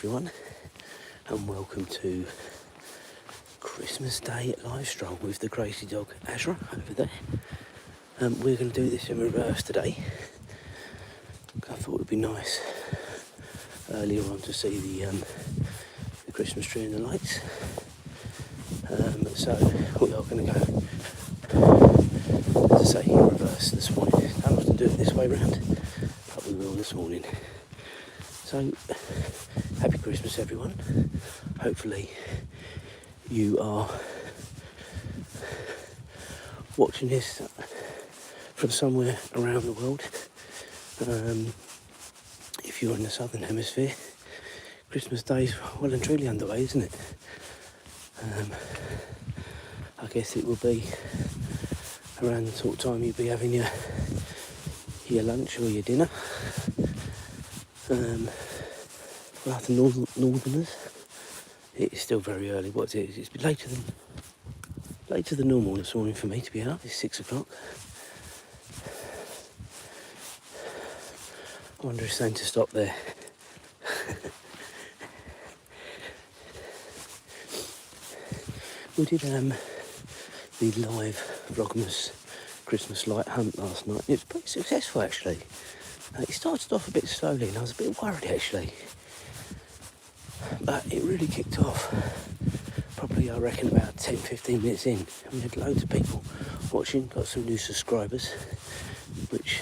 everyone, and welcome to Christmas Day live stroll with the crazy dog Azra over there. We're going to do this in reverse today. I thought it would be nice earlier on to see the Christmas tree and the lights. So we are going to go, as I say, in reverse this morning. I don't often do it this way round, but we will this morning. So, happy Christmas everyone. Hopefully you are watching this from somewhere around the world. If you're in the southern hemisphere, Christmas Day's well and truly underway, isn't it? I guess it will be around the sort of time you'll be having your lunch or your dinner. For us northerners, it's still very early. What is it? It's been later than normal this morning for me to be out. It's 6 o'clock. I wonder if it's time to stop there. We did the live Vlogmas Christmas light hunt last night. It was pretty successful actually. It started off a bit slowly and I was a bit worried actually. But it really kicked off probably I reckon about 10-15 minutes in. And we had loads of people watching, got some new subscribers, which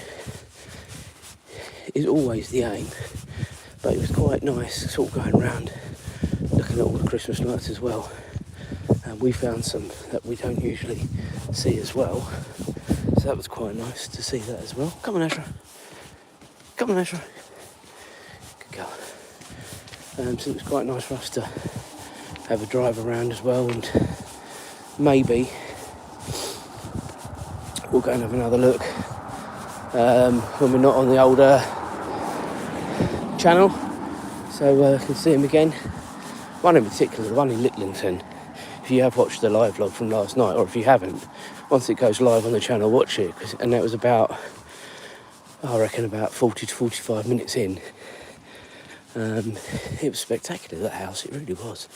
is always the aim. But it was quite nice sort of going around looking at all the Christmas lights as well. And we found some that we don't usually see as well. So that was quite nice to see that as well. Come on, Azra. Come on, Azra. Good girl. So it was quite nice for us to have a drive around as well, and maybe we'll go and have another look when we're not on the older channel, so I can see him again. One in particular, the one in Litlington. If you have watched the live vlog from last night, or if you haven't, once it goes live on the channel, watch it, and that was about, I reckon, about 40 to 45 minutes in. It was spectacular, that house, it really was.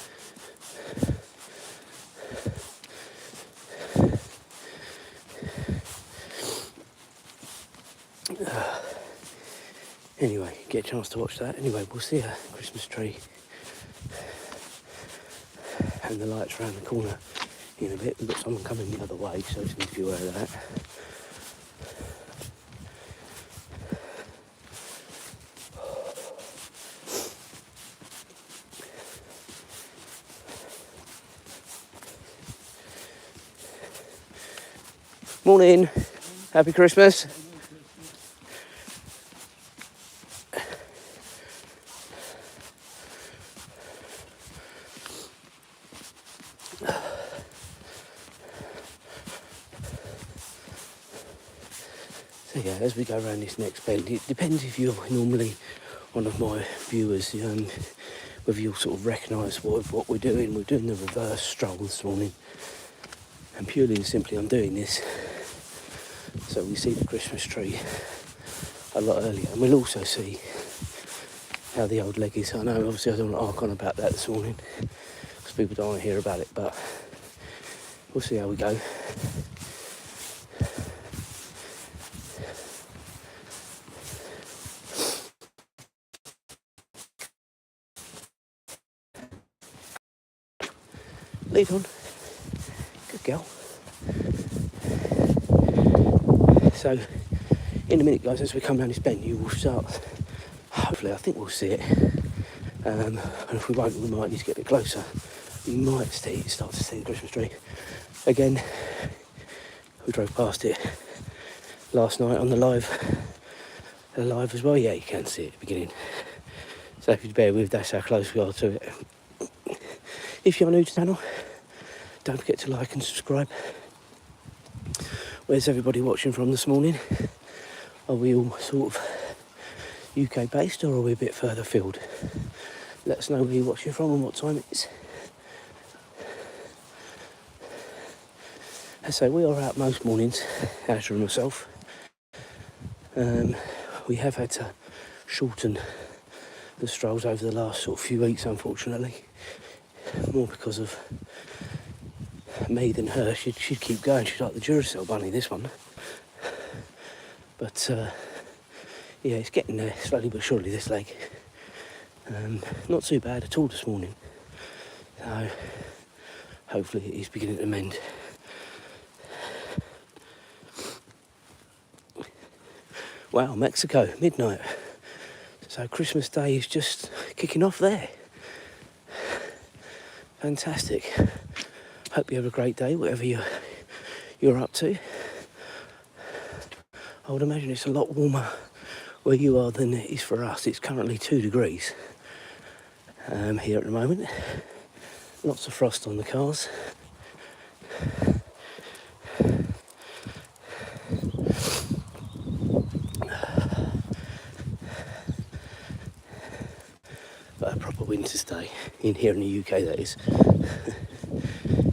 Anyway, get a chance to watch that. Anyway, we'll see a Christmas tree and the lights around the corner in a bit. We've got someone coming the other way, so just need to be aware of that. Morning, happy Christmas. So yeah, as we go around this next bend, it depends if you're normally one of my viewers, whether you'll sort of recognise what we're doing. We're doing the reverse stroll this morning, and purely and simply I'm doing this so we see the Christmas tree a lot earlier, and we'll also see how the old leg is. I know obviously I don't want to arc on about that this morning because people don't want to hear about it, but we'll see how we go. Lead on. Good girl. So, in a minute, guys, as we come down this bend, you will start, hopefully, I think we'll see it. And if we won't, we might need to get a bit closer. We might start to see the Christmas tree. Again, we drove past it last night on the live as well. Yeah, you can see it at the beginning. So if you bear with, that's how close we are to it. If you're new to the channel, don't forget to like and subscribe. Where's everybody watching from this morning? Are we all sort of UK based, or are we a bit further afield? Let us know where you're watching from and what time it is. As I say, we are out most mornings, Azra and myself. We have had to shorten the strolls over the last sort of few weeks, unfortunately. More because of me than her. She'd keep going. She's like the Duracell bunny, this one. But yeah, it's getting there slowly but surely, this leg. Not too bad at all this morning. So hopefully it is beginning to mend. Wow, Mexico, midnight. So Christmas Day is just kicking off there. Fantastic. Hope you have a great day, whatever you're up to. I would imagine it's a lot warmer where you are than it is for us. It's currently 2 degrees here at the moment. Lots of frost on the cars. But a proper winter's day in here in the UK, that is.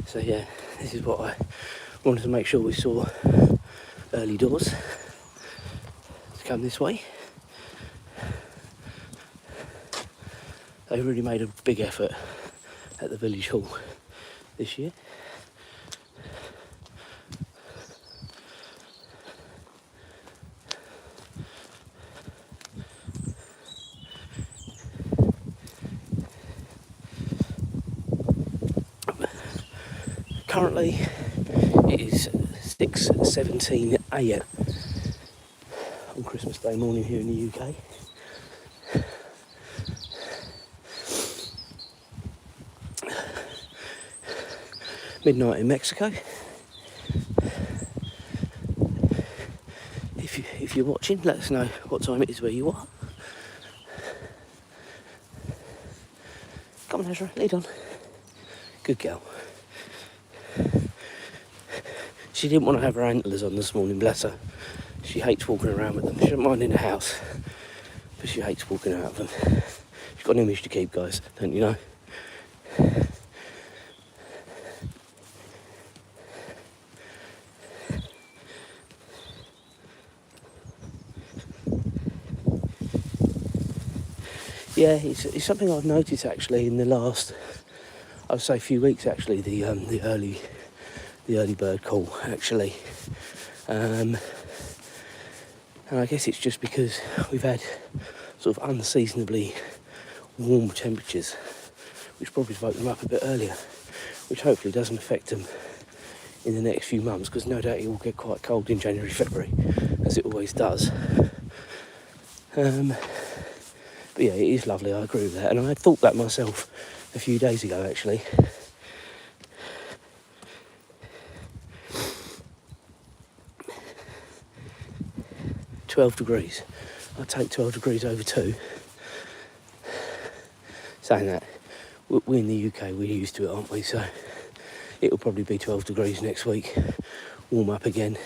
So yeah, this is what I wanted to make sure we saw early doors to come this way. They really made a big effort at the village hall this year. Currently it is 6:17 a.m. on Christmas Day morning here in the UK. Midnight in Mexico. If you're watching, let us know what time it is where you are. Come on, Azra, lead on. Good girl. She didn't want to have her antlers on this morning, bless her. She hates walking around with them. She doesn't mind in the house, but she hates walking out of them. She's got an image to keep, guys, don't you know? Yeah, it's something I've noticed actually in the last, I'd say, few weeks actually. The early bird call actually, and I guess it's just because we've had sort of unseasonably warm temperatures, which probably woke them up a bit earlier, which hopefully doesn't affect them in the next few months, because no doubt it will get quite cold in January, February, as it always does. But yeah, it is lovely, I agree with that. And I had thought that myself a few days ago, actually. £12. I'd take 12 degrees over 2. Saying that, we in the UK, we're used to it, aren't we? So it'll probably be 12 degrees next week. Warm up again.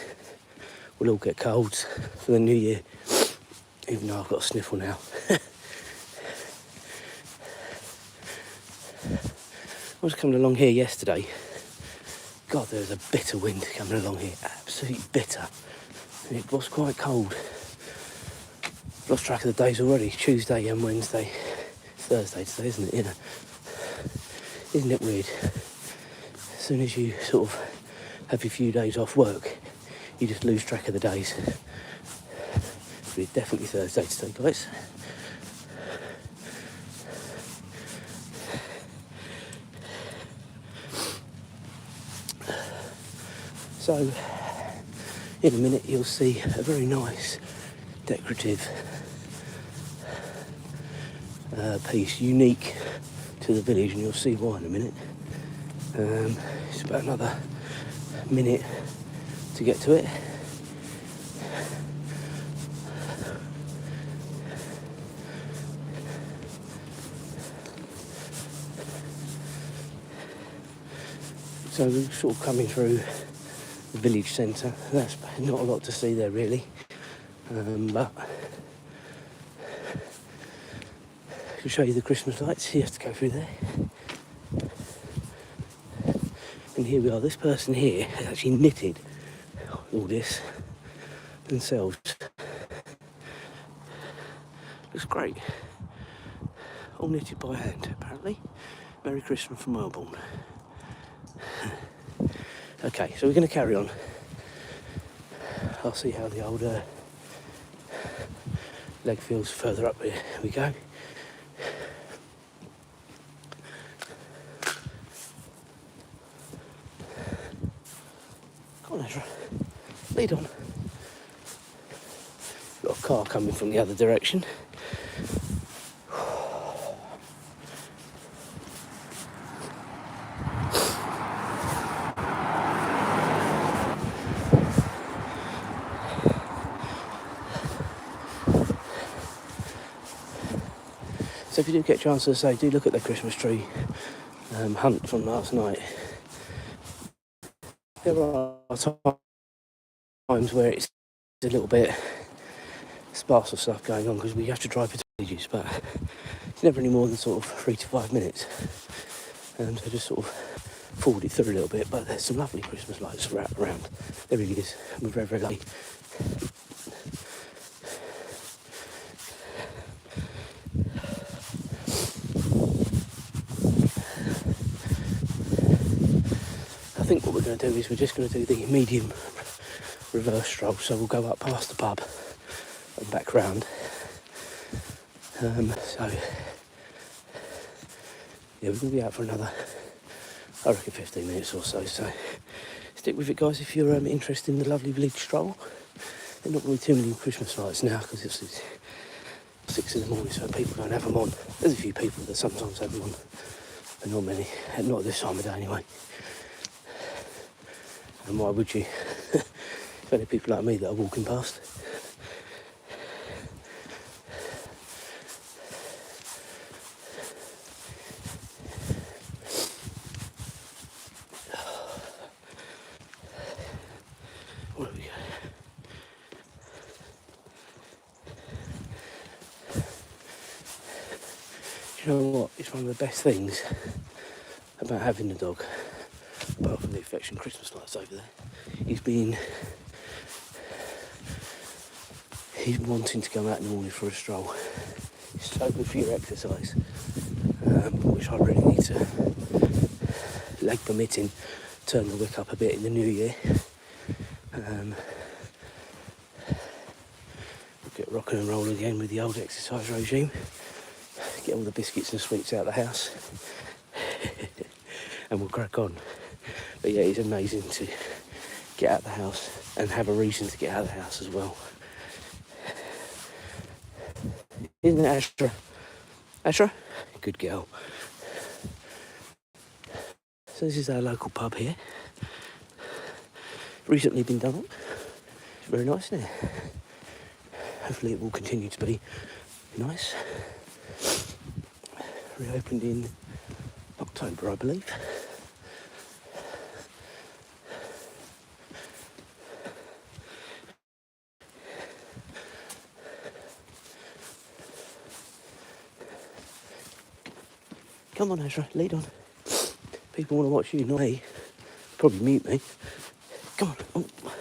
We'll all get colds for the new year. Even though I've got a sniffle now. I was coming along here yesterday. God, there was a bitter wind coming along here. Absolutely bitter. And it was quite cold. Lost track of the days already. Tuesday and Wednesday. Thursday today, isn't it? You know. Isn't it weird? As soon as you sort of have your few days off work, you just lose track of the days. It's definitely Thursday today, guys. So, in a minute you'll see a very nice, decorative piece, unique to the village, and you'll see why in a minute. It's about another minute to get to it. So we're sort of coming through the village centre. That's not a lot to see there really, but I'll show you the Christmas lights. You have to go through there. And here we are. This person here has actually knitted all this themselves. Looks great. all knitted by hand, apparently. Merry Christmas from Melbourne. Okay, so we're going to carry on. I'll see how the old leg feels further up. Here we go. Come on, Azra. Lead on. Got a car coming from the other direction. So if you do get a chance to say, do look at the Christmas tree hunt from last night. There are times where it's a little bit sparse of stuff going on because we have to drive for villages, but it's never any more than sort of 3 to 5 minutes. So just sort of forward it through a little bit, but there's some lovely Christmas lights wrapped around. There really is. We're very, very lucky. I think what we're going to do is we're just going to do the medium reverse stroll, so we'll go up past the pub and back round. So yeah, we're going to be out for another, I reckon, 15 minutes or so. So stick with it, guys, if you're interested in the lovely village stroll. There are not going to be too many Christmas lights now because it's 6 in the morning, so people don't have them on. There's a few people that sometimes have them on, but not many. Not at this time of day, anyway. And why would you? It's only people like me that are walking past. Where we go? Do you know what? It's one of the best things about having a dog, apart from the affection Christmas lights over there. He's wanting to go out in the morning for a stroll. It's so good for your exercise, which I really need to, leg permitting, turn the wick up a bit in the new year. We'll get rocking and rolling again with the old exercise regime. Get all the biscuits and sweets out of the house. And we'll crack on. But yeah, it's amazing to get out of the house and have a reason to get out of the house as well. Isn't it, Azra? Azra? Good girl. So this is our local pub here. Recently been done up. It's very nice, isn't it? Hopefully it will continue to be nice. Reopened in October, I believe. Come on, Azra, lead on. People want to watch you, not me. Probably mute me. Come on. Oh.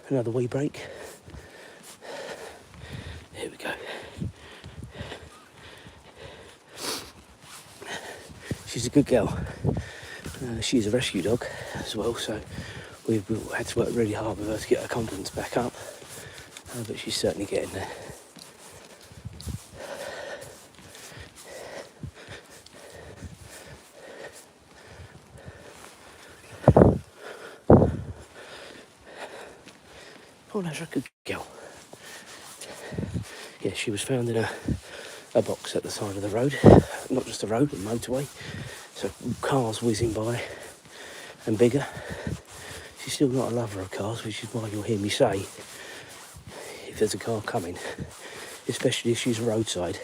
Another wee break. Here we go. She's a good girl. She's a rescue dog as well, so we've had to work really hard with her to get her confidence back up. But she's certainly getting there. Oh, that's a good girl. Yeah, she was found in a box at the side of the road. Not just a road, a motorway. So cars whizzing by and bigger. She's still not a lover of cars, which is why you'll hear me say, if there's a car coming, especially if she's roadside,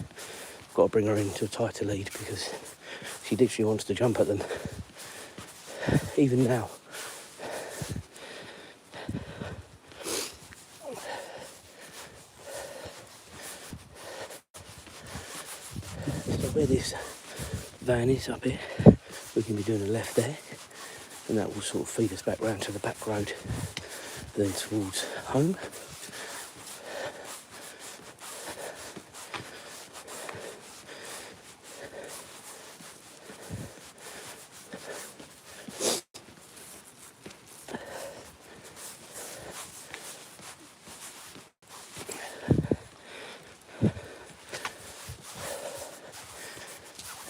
I've got to bring her into a tighter lead because she literally wants to jump at them. Even now. Where this van is up here, we can be doing a left there, and that will sort of feed us back round to the back road, then towards home.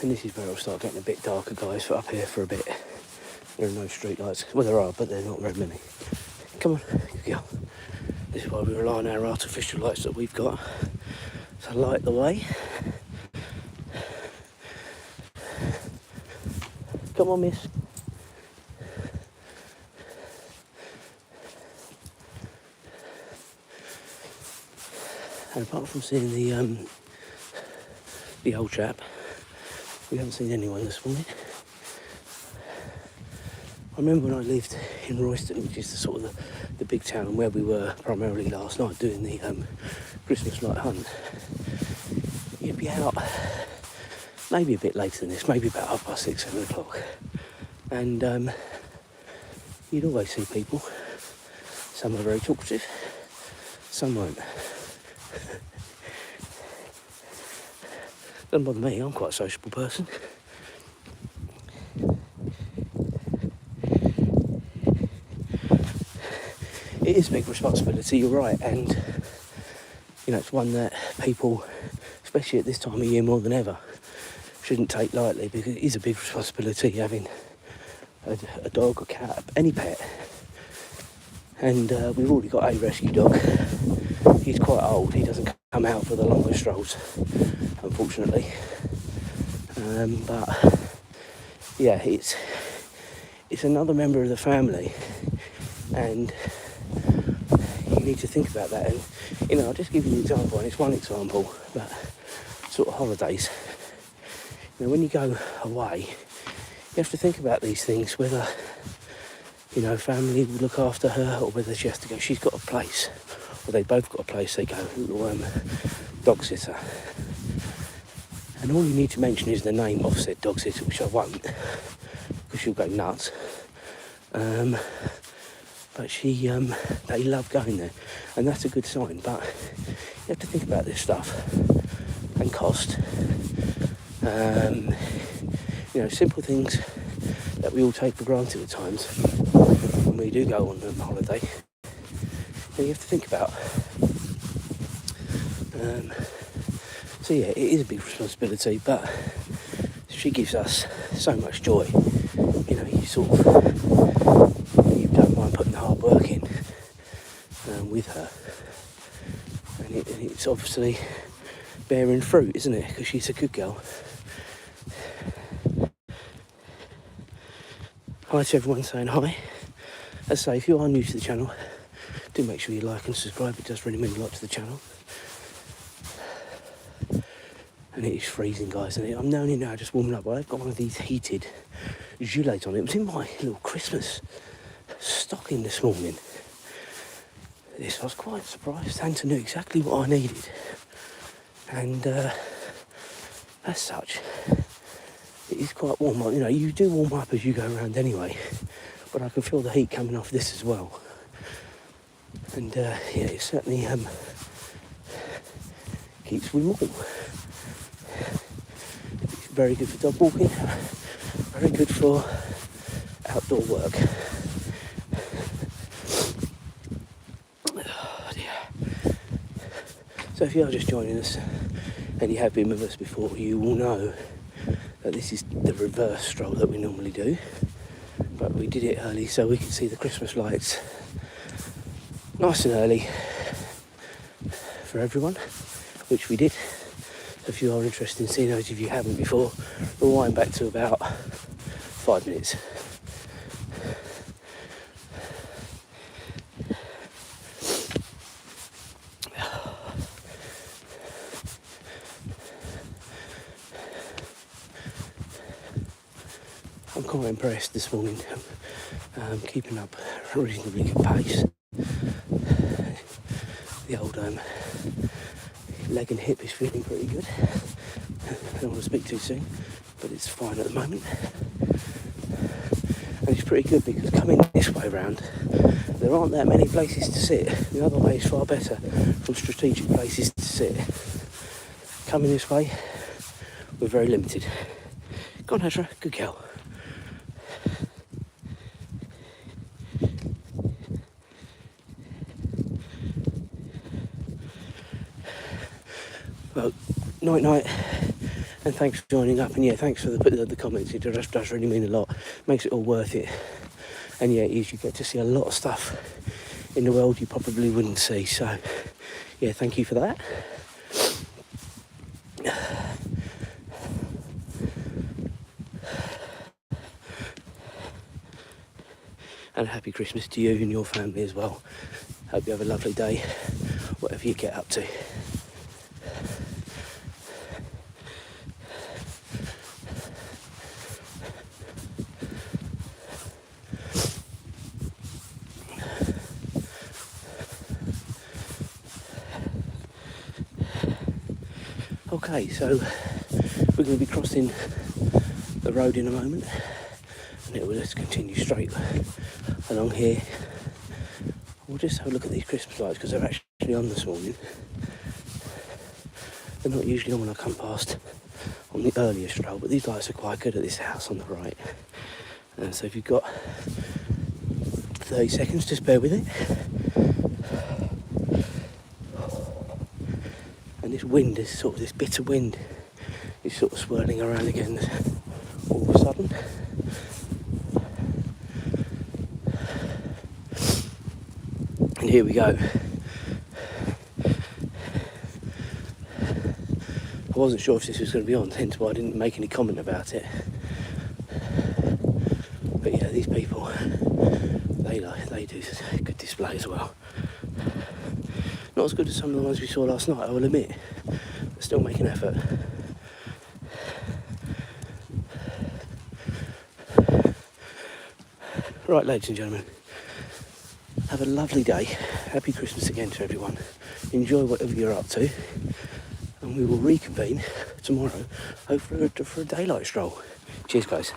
And this is where it'll start getting a bit darker, guys, for up here for a bit. There are no street lights. Well, there are, but they're not very many. Come on, good girl. This is why we rely on our artificial lights that we've got. So light the way. Come on, miss. And apart from seeing the old chap, we haven't seen anyone this morning. I remember when I lived in Royston, which is the big town where we were primarily last night doing the Christmas light hunt. You'd be out maybe a bit later than this, maybe about 6:30, 7 o'clock. And you'd always see people. Some are very talkative, some won't. Doesn't bother me, I'm quite a sociable person. It is a big responsibility, you're right, and you know, it's one that people, especially at this time of year more than ever, shouldn't take lightly, because it is a big responsibility having a dog, a cat, any pet. And we've already got a rescue dog. He's quite old, he doesn't come out for the longer strolls, unfortunately. But yeah, it's another member of the family, and you need to think about that. And you know, I'll just give you an example, and it's one example, but sort of holidays. You know, when you go away, you have to think about these things, whether, you know, family will look after her, or whether she has to go, she's got a place, or they both got a place, they go, dog sitter. And all you need to mention is the name of said dog sitter, which I won't, because she'll go nuts. But they love going there, and that's a good sign. But you have to think about this stuff, and cost. You know, simple things that we all take for granted at times when we do go on holiday, and you have to think about. So yeah, it is a big responsibility, but she gives us so much joy. You know, you don't mind putting the hard work in with her, and it's obviously bearing fruit, isn't it? Because she's a good girl. Hi to everyone saying hi. As I say, if you are new to the channel, do make sure you like and subscribe. It does really mean a lot to the channel. And it is freezing, guys, and I'm only now just warming up. I've got one of these heated gilets on. It was in my little Christmas stocking this morning. I was quite surprised. Santa knew exactly what I needed. And as such, it is quite warm. You know, you do warm up as you go around anyway, but I can feel the heat coming off this as well. And yeah, it certainly keeps me warm. It's very good for dog walking, very good for outdoor work. Oh dear. So if you are just joining us, and you have been with us before, you will know that this is the reverse stroll that we normally do, but we did it early so we could see the Christmas lights nice and early for everyone, which we did. So if you are interested in seeing those, if you haven't before, rewind back to about 5 minutes. I'm quite impressed this morning, keeping up a reasonably good pace. The old leg and hip is feeling pretty good. I don't want to speak too soon, but it's fine at the moment. And it's pretty good because coming this way round, there aren't that many places to sit. The other way is far better from strategic places to sit. Coming this way, we're very limited. Go on, Azra, good girl. Well, night night, And thanks for joining up. And yeah, thanks for the comments. It does really mean a lot. Makes it all worth it. And yeah, it is. You get to see a lot of stuff in the world you probably wouldn't see. So yeah, thank you for that. And a happy Christmas to you and your family as well. Hope you have a lovely day, whatever you get up to. Okay, so we're going to be crossing the road in a moment, and it will just continue straight along here. We'll just have a look at these Christmas lights because they're actually on this morning. They're not usually on when I come past on the earlier stroll, but these lights are quite good at this house on the right. And so if you've got 30 seconds, just bear with it. And this wind is sort of, this bitter wind is sort of swirling around again all of a sudden. And here we go. I wasn't sure if this was going to be on, hence why I didn't make any comment about it. But yeah, these people, they do a good display as well. Not as good as some of the ones we saw last night, I will admit, but still make an effort. Right, ladies and gentlemen, have a lovely day. Happy Christmas again to everyone. Enjoy whatever you're up to, and we will reconvene tomorrow, hopefully for a daylight stroll. Cheers, guys.